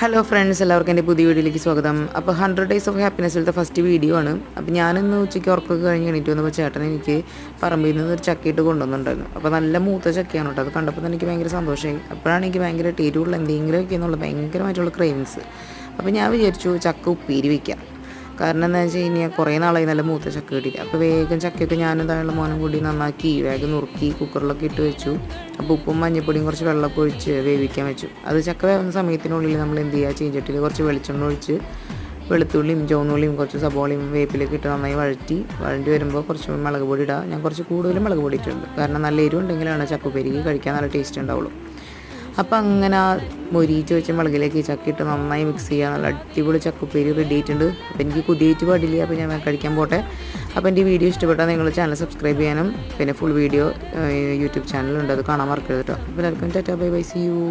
Hello friends, എല്ലാവർക്കും എൻ്റെ പുതിയ വീഡിയോയിലേക്ക് സ്വാഗതം. അപ്പോൾ 100 ഡേയ്സ് ഓഫ് ഹാപ്പിനെസ്സിലത്തെ ഫസ്റ്റ് വീഡിയോ ആണ്. അപ്പോൾ ഞാനിന്ന് ഉച്ചയ്ക്ക് ഉറക്കമൊക്കെ കഴിഞ്ഞ് എണീറ്റ് വന്നപ്പോൾ ചേട്ടൻ എനിക്ക് പറമ്പിൽ നിന്ന് ഒരു ചക്കയിട്ട് കൊണ്ടുവന്നിട്ടുണ്ടായിരുന്നു. അപ്പോൾ നല്ല മൂത്ത ചക്കയാണ് കേട്ടോ. അത് കണ്ടപ്പോൾ തന്നെ എനിക്ക് ഭയങ്കര സന്തോഷമായി. അപ്പോഴാണ് എനിക്ക് ഭയങ്കര എരിവുള്ള എന്തെങ്കിലുമൊക്കെ എന്നുള്ള ഭയങ്കരമായിട്ടുള്ള ക്രേവിങ്സ്. അപ്പോൾ ഞാൻ വിചാരിച്ചു ചക്ക ഉപ്പേരി വയ്ക്കാം. കാരണം എന്താണെന്ന് വെച്ച് കഴിഞ്ഞാൽ കുറേ നാളായി നല്ല മൂത്ത ചക്ക കിട്ടിയിട്ട്. അപ്പോൾ വേഗം ചക്കയൊക്കെ ഞാനും താഴെ മോനും കൂടി നന്നാക്കി വേഗം നുറുക്കി കുക്കറിലൊക്കെ ഇട്ട് വെച്ചു. അപ്പോൾ ഉപ്പും മഞ്ഞൾപ്പൊടിയും കുറച്ച് വെള്ളമൊക്കെ ഒഴിച്ച് വേവിക്കാൻ വെച്ചു. അത് ചക്ക വേവുന്ന സമയത്തിനുള്ളിൽ നമ്മൾ എന്ത് ചെയ്യുക, ചീഞ്ചട്ടിയിൽ കുറച്ച് വെളിച്ചെണ്ണ ഒഴിച്ച് വെളുത്തുള്ളിയും ചുവന്നുള്ളിയും കുറച്ച് സബോളയും വേപ്പിലൊക്കെ ഇട്ട് നന്നായി വഴറ്റി വരുമ്പോൾ കുറച്ച് മുളക് പൊടി ഇടുക. ഞാൻ കുറച്ച് കൂടുതലും മുളക് പൊടി ഇട്ടിട്ടുണ്ട്. കാരണം നല്ല എരിവുണ്ടെങ്കിലാണ് ചക്കപ്പേരിക്ക് കഴിക്കാൻ നല്ല ടേസ്റ്റ് ഉണ്ടാവുള്ളൂ. അപ്പോൾ അങ്ങനെ ആ മൊരിയിച്ച് വെച്ച മുളകിലേക്ക് ചക്കയിട്ട് നന്നായി മിക്സ് ചെയ്യുക. നല്ല അടിപൊളി ചക്കപ്പേരി റെഡി ആയിട്ടുണ്ട്. അപ്പോൾ എനിക്ക് കുതിയായിട്ട് പാടില്ല, അപ്പോൾ ഞാൻ കഴിക്കാൻ പോട്ടെ. അപ്പോൾ എൻ്റെ വീഡിയോ ഇഷ്ടപ്പെട്ടാൽ നിങ്ങൾ ചാനൽ സബ്സ്ക്രൈബ് ചെയ്യാനും പിന്നെ ഫുൾ വീഡിയോ യൂട്യൂബ് ചാനലുണ്ട്, അത് കാണാൻ മറക്കരുത് കേട്ടോ. അപ്പോൾ എല്ലാവർക്കും tata bye bye, see U.